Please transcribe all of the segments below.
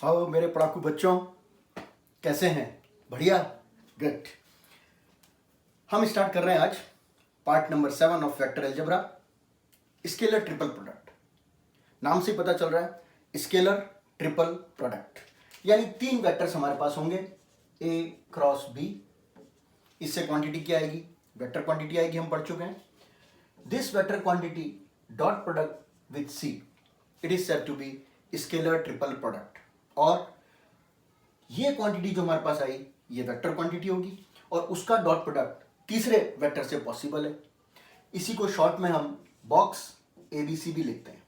आओ मेरे पढ़ाकू बच्चों, कैसे हैं? बढ़िया, गुड। हम स्टार्ट कर रहे हैं आज part number 7 of vector algebra, scalar triple product. नाम से पता चल रहा है स्केलर ट्रिपल प्रोडक्ट, यानी 3 वेक्टर्स हमारे पास होंगे ए क्रॉस बी। इससे क्वांटिटी क्या आएगी? वेक्टर क्वांटिटी आएगी, हम पढ़ चुके हैं। This vector quantity dot product with c, it is said to be scalar triple product. और ये क्वांटिटी जो हमारे पास आई ये वेक्टर क्वांटिटी होगी और उसका डॉट प्रोडक्ट तीसरे वेक्टर से पॉसिबल है। इसी को शॉर्ट में हम बॉक्स एबीसी भी लिखते हैं।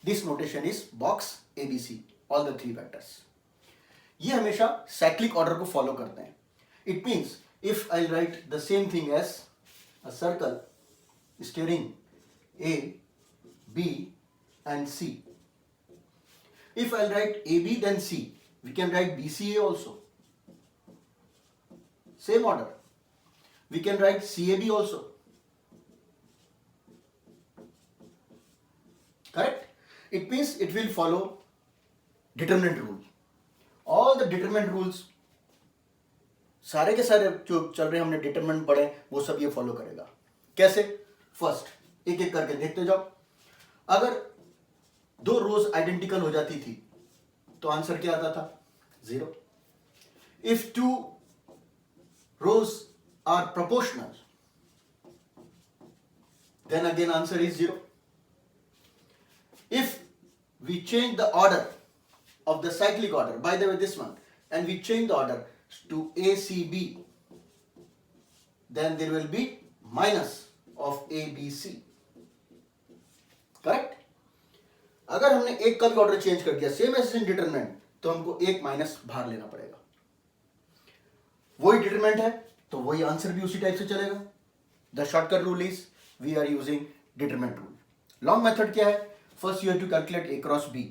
This notation is box ABC, all the 3 vectors. ये हमेशा साइक्लिक ऑर्डर को फॉलो करते हैं। It means if I write the same thing as a circle steering a B and c, if I'll write AB then C, we can write BCA also. Same order. We can write CAB also. Correct? It means it will follow determinant rule. All the determinant rules, सारे के सारे जो चल रहे हमने determinant पढ़े वो सब ये follow करेगा। कैसे? फर्स्ट एक एक करके देखते जाओ। अगर 2 रोज आइडेंटिकल हो जाती थी तो आंसर क्या आता था? 0। If 2 rows are proportional then again answer is 0। If we change the order of the cyclic order, by the way this one, and we change the order to ACB, then there will be minus of ABC. Correct? अगर हमने एक का भी order change कर दिया same as in determinant, तो हमको एक माइनस बाहर लेना पड़ेगा। वही डिटरमिनेंट है तो वही आंसर भी उसी टाइप से चलेगा। The shortcut rule is we are using determinant rule. Long method क्या है? First you have to calculate a cross b.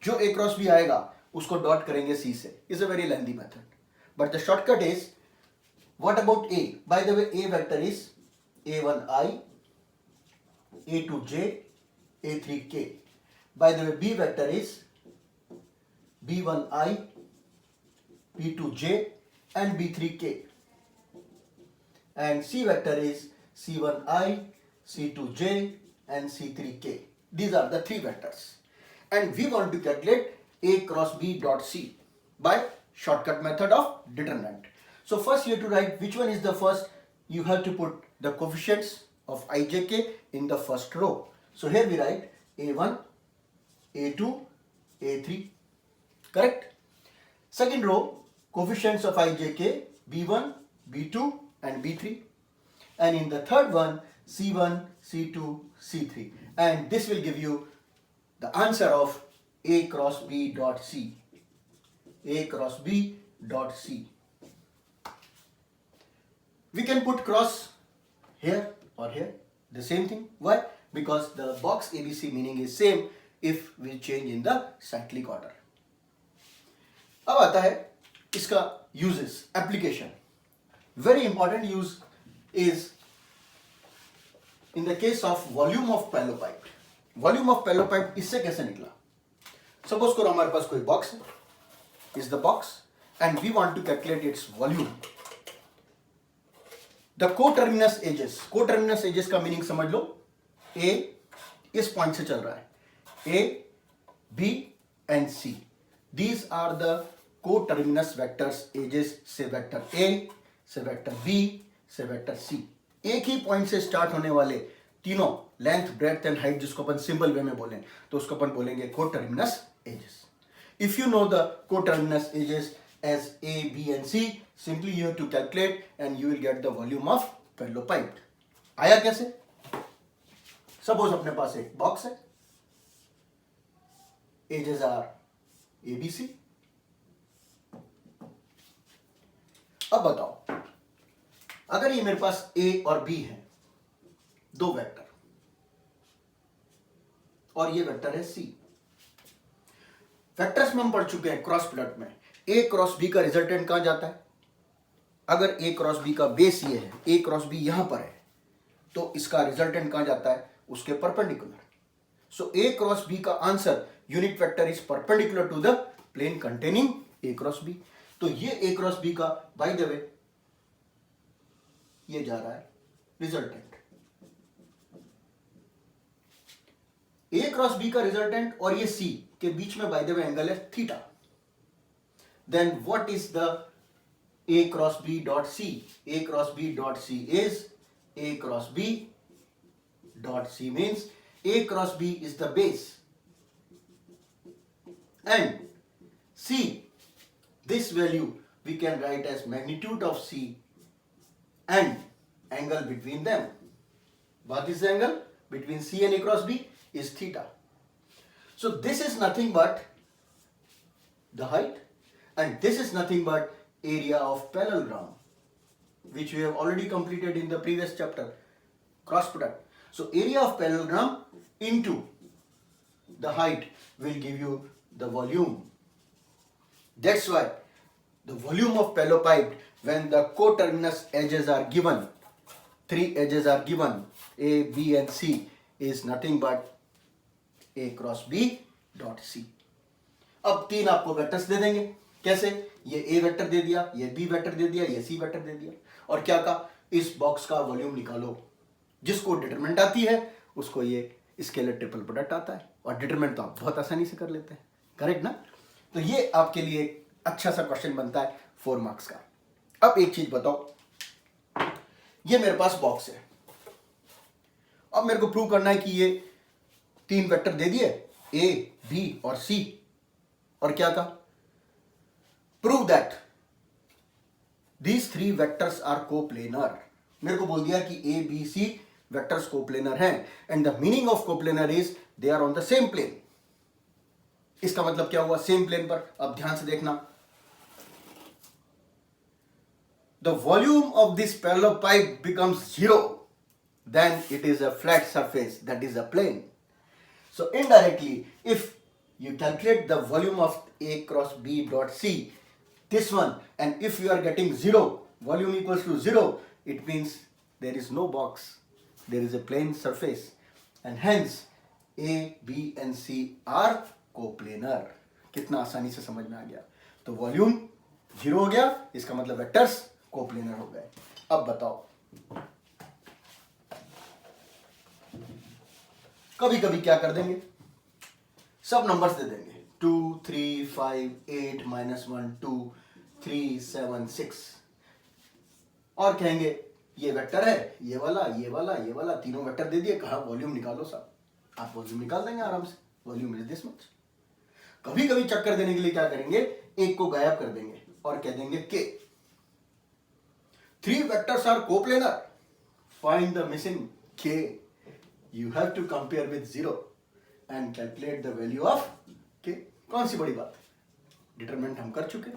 जो ए क्रॉस बी आएगा उसको डॉट करेंगे सी से। Is a very lengthy method, but the shortcut is what about A? Bye the way A vector is A1I, A2J, A3K. By the way, B vector is B1I, B2J and B3K. And C vector is C1I, C2J and C3K. These are the 3 vectors. And we want to calculate A cross B dot C by shortcut method of determinant. So first you have to write which one is the first. You have to put the coefficients of ijk in the first row. So here we write A1, A2, A3. Correct? Second row, coefficients of ijk B1, B2 and B3. And in the third one, C1, C2, C3. And this will give you the answer of A cross B dot C. A cross B dot C. We can put cross here or here, the same thing. Why? Because the box ABC meaning is same if we change in the cyclic order. अब आता है इसका uses, application. Very important use is in the case of volume of pipe. Volume of pipe इससे कैसे निकला? Suppose करो हमारे पास कोई box है, is the box and we want to calculate its volume. The coterminous edges, coterminous edges का meaning समझ लो। ए इस पॉइंट से चल रहा है, A B and C, these are the coterminous vectors edges से वेक्टर ए से वेक्टर बी से वेक्टर सी। एक ही पॉइंट से स्टार्ट होने वाले तीनों लेंथ, ब्रेड्थ एंड हाइट, जिसको अपन सिंपल वे में बोलें तो उसको अपन बोलेंगे coterminous edges. If you know the coterminous edges as A, B and C, simply you have to calculate and you will get the volume of parallel pipe. आया कैसे? Suppose अपने पास एक बॉक्स है, edges are ABC. अब बताओ, अगर ये मेरे पास A और B है, 2 वेक्टर, और ये वेक्टर है C। वेक्टर्स में हम पढ़ चुके हैं क्रॉस प्रोडक्ट में A क्रॉस B का रिजल्टेंट कहां जाता है? अगर A क्रॉस B का बेस ये है, A क्रॉस B यहां पर है, तो इसका रिजल्टेंट कहां जाता है? उसके perpendicular. So A cross B का answer unit vector is perpendicular to the plane containing A cross B. तो ये ए क्रॉस बी का बाय द वे ये जा रहा है रिजल्टेंट, ए क्रॉस बी का रिजल्टेंट और ये सी के बीच में बाय द वे एंगल है theta. Then what is the A cross B dot C? A cross B dot C is A cross B dot C means A cross B is the base, and C, this value we can write as magnitude of C and angle between them. What is the angle between C and A cross B? Is theta. So this is nothing but the height, and this is nothing but area of parallelogram, which we have already completed in the previous chapter, cross product. So area of parallelogram into the height will give you the volume. That's why the volume of parallelepiped, when the coterminous edges are given, three edges are given, A, B and C, is nothing but A cross B dot C. अब तीन आपको vectors दे देंगे। कैसे? ये A vector दे दिया, ये B vector दे दिया, ये C वेक्टर दे दिया, और क्या कहा? इस बॉक्स का वॉल्यूम निकालो। जिसको डिटरमिनेंट आती है उसको ये स्केलर ट्रिपल प्रोडक्ट आता है, और डिटरमिनेंट तो आप बहुत आसानी से कर लेते हैं, करेक्ट ना? तो ये आपके लिए एक अच्छा सा क्वेश्चन बनता है 4 मार्क्स का। अब एक चीज बताओ, ये मेरे पास बॉक्स है, अब मेरे को प्रूव करना है कि ये तीन वेक्टर दे दिए A, B और C, और क्या कहा? Prove that these three vectors are coplanar. मेरे को बोल दिया कि A, B, C vectors coplanar हैं, and the meaning of coplanar is they are on the same plane. इसका मतलब क्या हुआ? सेम प्लेन पर। अब ध्यान से देखना, the volume of this parallel pipe becomes 0, then it is a flat surface, that is a plane. So indirectly, if you calculate the volume of A cross B dot C, this one, and if you are getting 0, volume equals to 0, it means there is no box, there is a plane surface, and hence A, B and C are coplanar. कितना आसानी से समझ में आ गया? तो volume 0 हो गया, इसका मतलब वेक्टर्स कोप्लेनर हो गए। अब बताओ, कभी कभी क्या कर देंगे, सब नंबर्स दे देंगे, 2, 3, 5, 8, -1, 2, 3, 7, 6, और कहेंगे ये वेक्टर है, ये वाला, ये वाला, ये वाला, तीनों वेक्टर दे दिए, कहा वॉल्यूम निकालो सब। आप वॉल्यूम निकाल देंगे आराम से, वॉल्यूम इज दिस मच। कभी कभी चक्कर देने के लिए क्या करेंगे, एक को गायब कर देंगे और कह देंगे के 3 vectors are coplanar, find the missing K. You have to compare with 0 and calculate the value of k। कौन सी बड़ी बात है? डिटरमिनेंट हम कर चुके,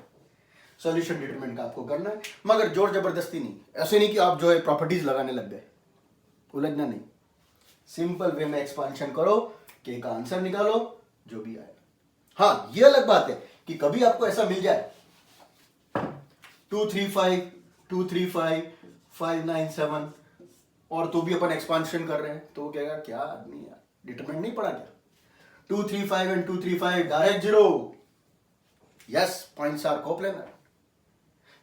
सॉल्यूशन डिटरमिनेंट का आपको करना है, मगर जोर जबरदस्ती नहीं। ऐसे नहीं कि आप जो है प्रॉपर्टीज लगाने लग गए, उलझना नहीं। सिंपल वे में एक्सपांशन करो, के का आंसर निकालो, जो भी आए। हाँ, ये अलग बात है कि कभी आपको ऐसा मिल जाए 235, 235, 597, और तो भी अपन एक्सपांशन कर रहे हैं, तो वो कहेगा क्या आदमी यार, डिटरमिनेंट नहीं पढ़ा क्या? 235 and 235 direct 0, yes, points are coplanar.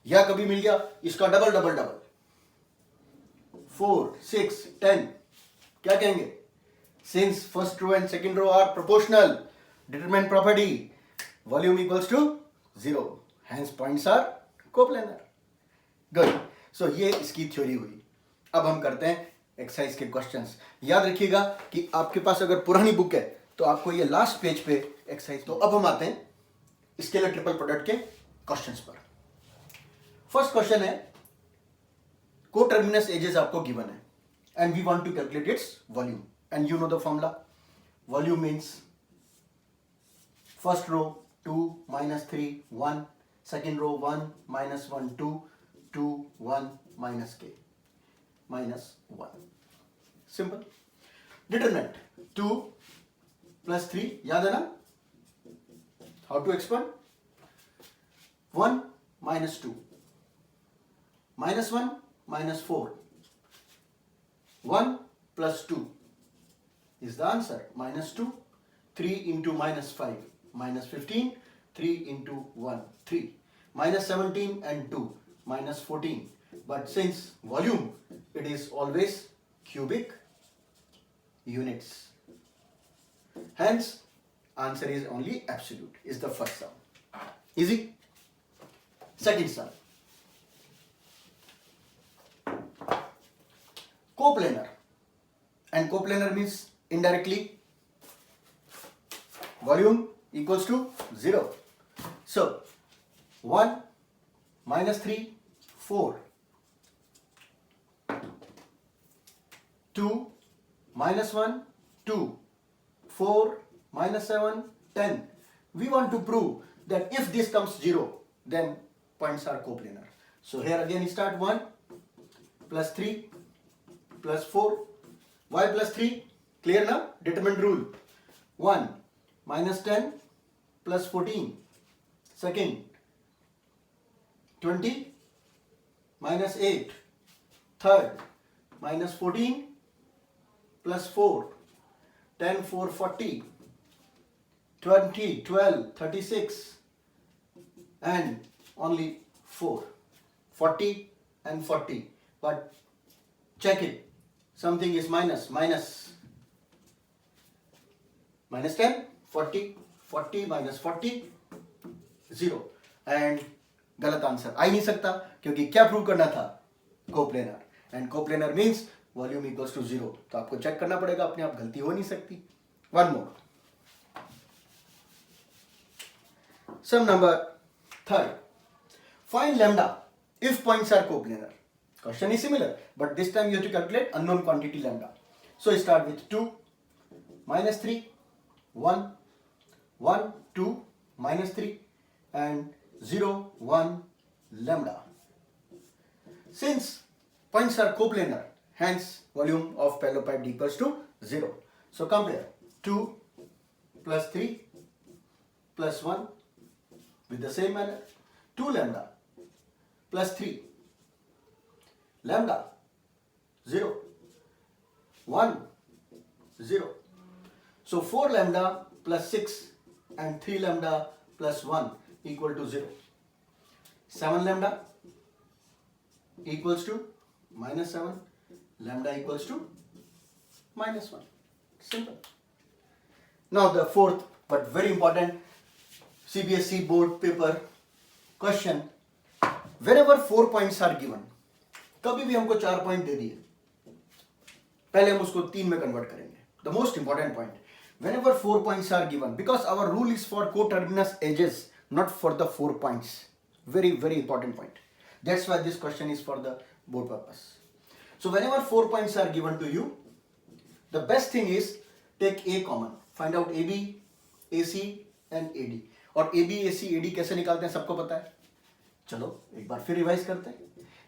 या कभी मिल गया इसका डबल डबल डबल, 4, 6, 10, क्या कहेंगे? Since first row and second row are proportional, determinant property, volume equals to 0, hence points are coplanar. Good, so ये इसकी थ्योरी हुई। अब हम करते हैं एक्सरसाइज के क्वेश्चंस। याद रखिएगा कि आपके पास अगर पुरानी बुक है तो आपको ये लास्ट पेज पे एक्सरसाइज। तो अब हम आते हैं स्केलर ट्रिपल प्रोडक्ट के क्वेश्चंस पर। फर्स्ट क्वेश्चन है, कोटर्मिनस एजेस आपको गिवन है and we want to calculate its volume, and you know the formula. Volume means first row 2, -3, 1, second row 1, -1, 2, 2, 1, -k, -1, simple. Determinant 2 + 3, याद है ना? How to expand? 1 - 2, -1, -4, 1 + 2 is the answer, -2, 3 into minus 5, minus 15, 3 into 1, 3, minus 17 and 2, minus 14. But since volume, it is always cubic units. Hence, answer is only absolute, is the first sum. Easy? Second sum. Coplanar. And coplanar means indirectly volume equals to 0. So, 1 minus 3, 4. 2 minus 1, 2. 4 minus 7, 10. We want to prove that if this comes 0, then points are coplanar. So here again we start 1 plus 3 plus 4. Why plus 3? Clear now? Determined rule. 1 minus 10 plus 14. Second, 20 minus 8. Third, minus 14 plus 4. 10, 4, 40. 20, 12, 36. And only 4. 40 and 40. But check it. Something is minus. Minus 10, 40, 40 minus 40, 0. And गलत answer आ ही नहीं सकता क्योंकि क्या prove करना था? Coplanar. And coplanar means volume equals to 0. तो आपको चेक करना पड़ेगा, अपने आप गलती हो नहीं सकती. One more. Sum number third. Find lambda if points are coplanar. Question is similar, but this time you have to calculate unknown quantity lambda. So start with 2, minus 3, 1, 1, 2, minus 3, and 0, 1, lambda. Since points are coplanar, hence volume of parallelepiped equals to 0. So compare 2 plus 3 plus 1 with the same manner. 2 lambda plus 3 lambda 0 1 0. So 4 lambda plus 6 and 3 lambda plus 1 equal to 0. 7 lambda equals to minus 7. Lambda equals to minus 1. Simple. Now the fourth but very important CBSE board paper question. Wherever 4 points are given, कभी भी हमको 4 point दे दिए, पहले हम उसको 3 में convert करेंगे. The most important point, whenever 4 points are given, because our rule is for coterminous edges, not for the 4 points. Very, very important point. That's why this question is for the board purpose. So whenever 4 points are given to you, the best thing is take A common. Find out AB, AC and AD. और AB, AC, AD कैसे निकालते हैं सबको पता है. चलो एक बार फिर रिवाइज करते हैं.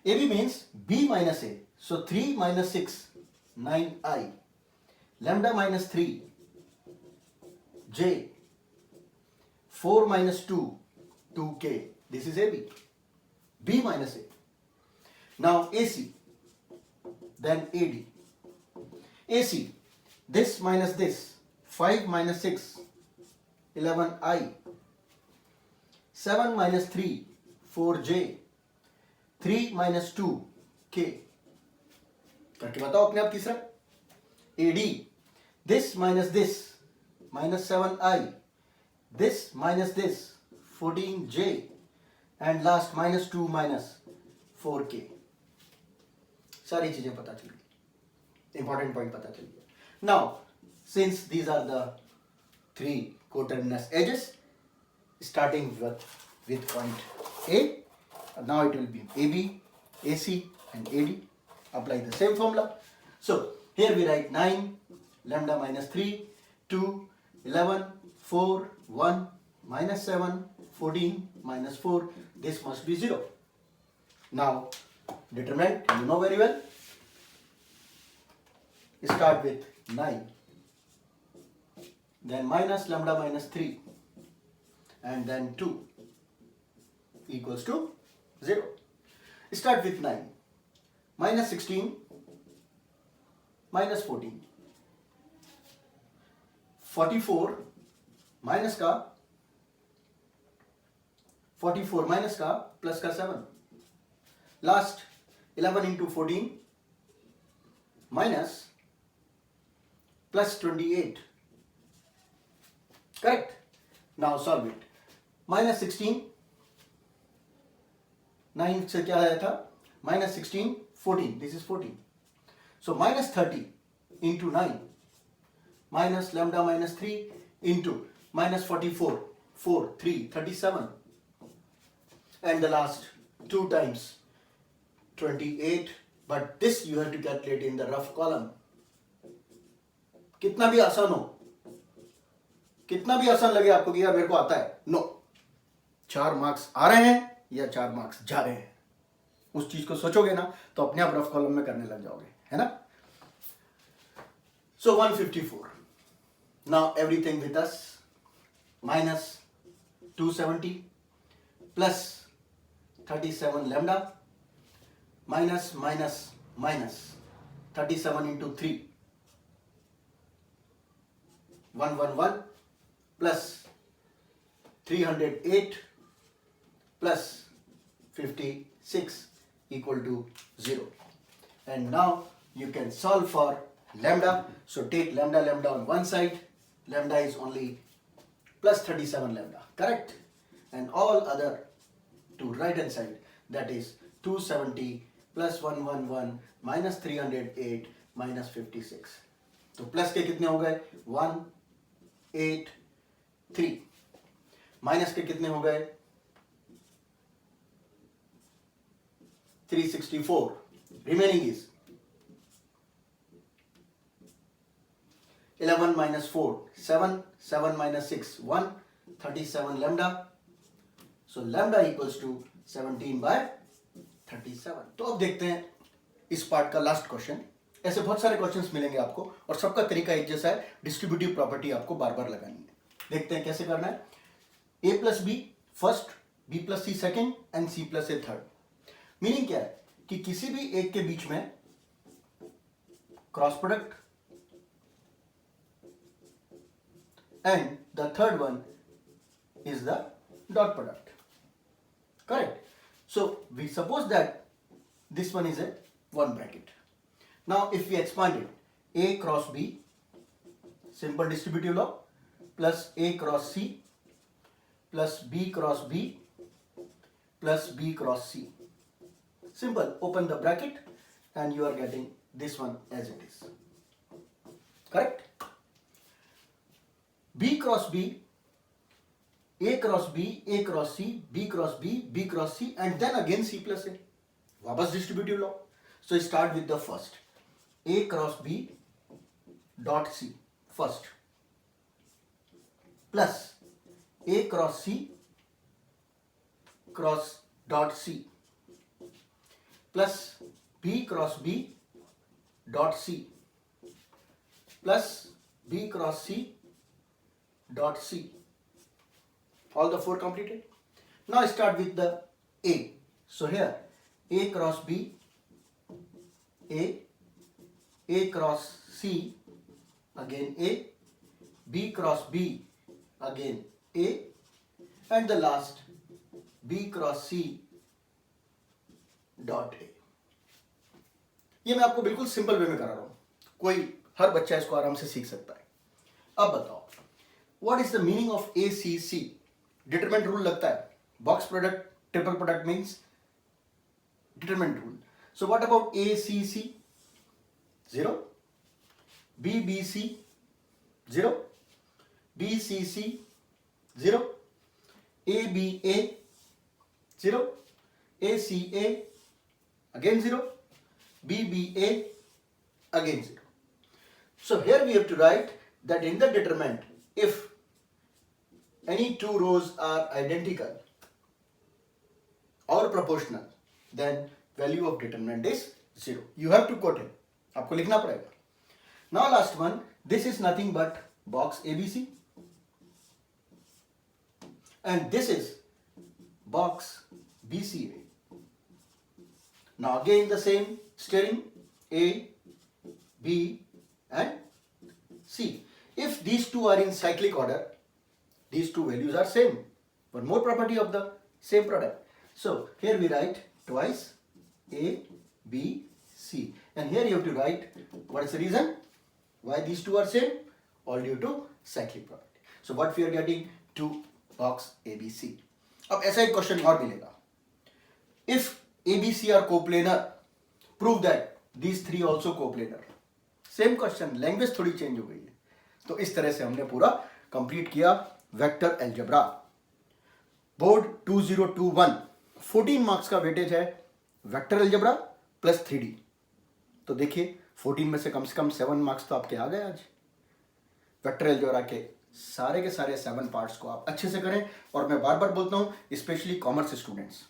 AB means B minus A. So 3 minus 6, 9I. Lambda minus 3, J. 4 minus 2, 2K. This is AB. B minus A. Now AC. Then AD. AC. This minus this. 5 minus 6, 11I. 7 minus 3, 4J. 3 minus 2, K. करके बताओ अपने आप तीसरा. AD. This minus this, minus 7I. This minus this, 14J. And last minus 2 minus 4K. सारी चीजें पता चल गई. Important point पता चल गया. Now, since these are the 3 coterminous edges, starting with point A, now it will be AB, AC and AD. Apply the same formula. So here we write 9, lambda minus 3, 2, 11, 4, 1, minus 7, 14, minus 4. This must be 0. Now determinant, you know very well. Start with 9. Then minus lambda minus 3 and then 2 equals to 0. Start with 9. Minus 16 minus 14. 44 minus का 44 minus का plus का 7, last 11 into 14 minus plus 28. Correct? Now solve it. Minus 16, 9 से क्या आया था? Minus 16, 14. This is 14. So minus 30 into 9 minus lambda minus 3 into minus 44, 4, 3, 37. And the last 2 times 28. But this you have to calculate in the rough column. कितना भी आसान हो, कितना भी आसान लगे आपको कि यार मेरे को आता है, नो, 4 मार्क्स आ रहे हैं या 4 मार्क्स जा रहे हैं, उस चीज को सोचोगे ना तो अपने आप रफ कॉलम में करने लग जाओगे, है ना. So 154. Now everything with us. Minus 270 plus 37 lambda minus minus minus 37 into 3 111 plus 308 plus 56 equal to 0. And now you can solve for lambda. So take lambda on one side. Lambda is only plus 37 lambda, correct? And all other to right hand side, that is 270 plus 111 minus 308 minus 56. तो plus के कितने हो गए? 183. Minus के कितने हो गए? 364. Remaining is 11 minus 4, 7, 7 minus 6, 1, 37 lambda. So lambda equals to 17 by 37. तो अब देखते हैं इस पार्ट का लास्ट क्वेश्चन. ऐसे बहुत सारे क्वेश्चंस मिलेंगे आपको और सबका तरीका एक जैसा है. डिस्ट्रीब्यूटिव प्रॉपर्टी आपको बार बार लगानी है. देखते हैं कैसे करना है. a plus B first, b plus C second and c plus A third. Meaning क्या है कि किसी भी एक के बीच में cross product and the third one is the dot product, correct? So we suppose that this one is a one bracket. Now if we expand it, a cross b, simple distributive law, plus a cross c plus b cross b plus b cross c, simple, open the bracket and you are getting this one as it is, correct? B cross B, A cross B, A cross C, B cross B, B cross C, and then again C plus A. वापस distributive law. So start with the first. A cross B dot C first plus A cross C cross dot C plus B cross B dot C plus B cross C dot C. All the 4 completed. Now start with the A. So here A cross B, A cross C, again A, B cross B, again A, and the last B cross C dot A. ये मैं आपको बिल्कुल simple way में करा रहा हूं, कोई हर बच्चा इसको आराम से सीख सकता है. अब बताओ what is the meaning of ACC? Determinant rule लगता है. Box product, triple product means determinant rule. So what about ACC? 0. BBC 0. BCC 0. ABA 0. ACA again 0. BBA again 0. So here we have to write that in the determinant, if any two rows are identical or proportional, then value of determinant is 0. You have to quote it. आपको लिखना पड़ेगा. Now last one, this is nothing but box ABC and this is box BCA. Now again the same steering A, B and C. If these two are in cyclic order, these two values are same. One more property of the same product. So here we write twice A, B, C. And here you have to write what is the reason why these two are same? All due to cyclic property. So what we are getting? 2 box A, B, C. अब ऐसा एक question और मिलेगा. If A, B, C are coplanar, prove that these three also coplanar. Same question, language थोड़ी change हो गई है. तो इस तरह से हमने पूरा कंप्लीट किया वेक्टर अलजेब्रा. बोर्ड 2021 14 मार्क्स का वेटेज है वेक्टर अलजेब्रा प्लस 3D. तो देखिए 14 में से कम 7 मार्क्स तो आपके आ गए आज. वेक्टर अलजेब्रा के सारे 7 पार्ट्स को आप अच्छे से करें. और मैं बार बार बोलता हूं specially commerce students,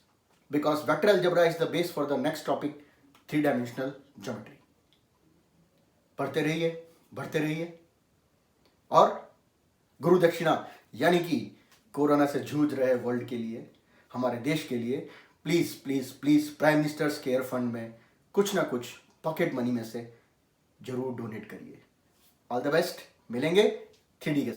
because vector algebra is the base for the next topic 3 dimensional geometry. पढ़ते रहिए, बढ़ते रहिए. और गुरु दक्षिणा यानी कि कोरोना से जूझ रहे वर्ल्ड के लिए, हमारे देश के लिए please please please prime ministers care fund में कुछ ना कुछ पॉकेट मनी में से जरूर डोनेट करिए. All the best. मिलेंगे 3D के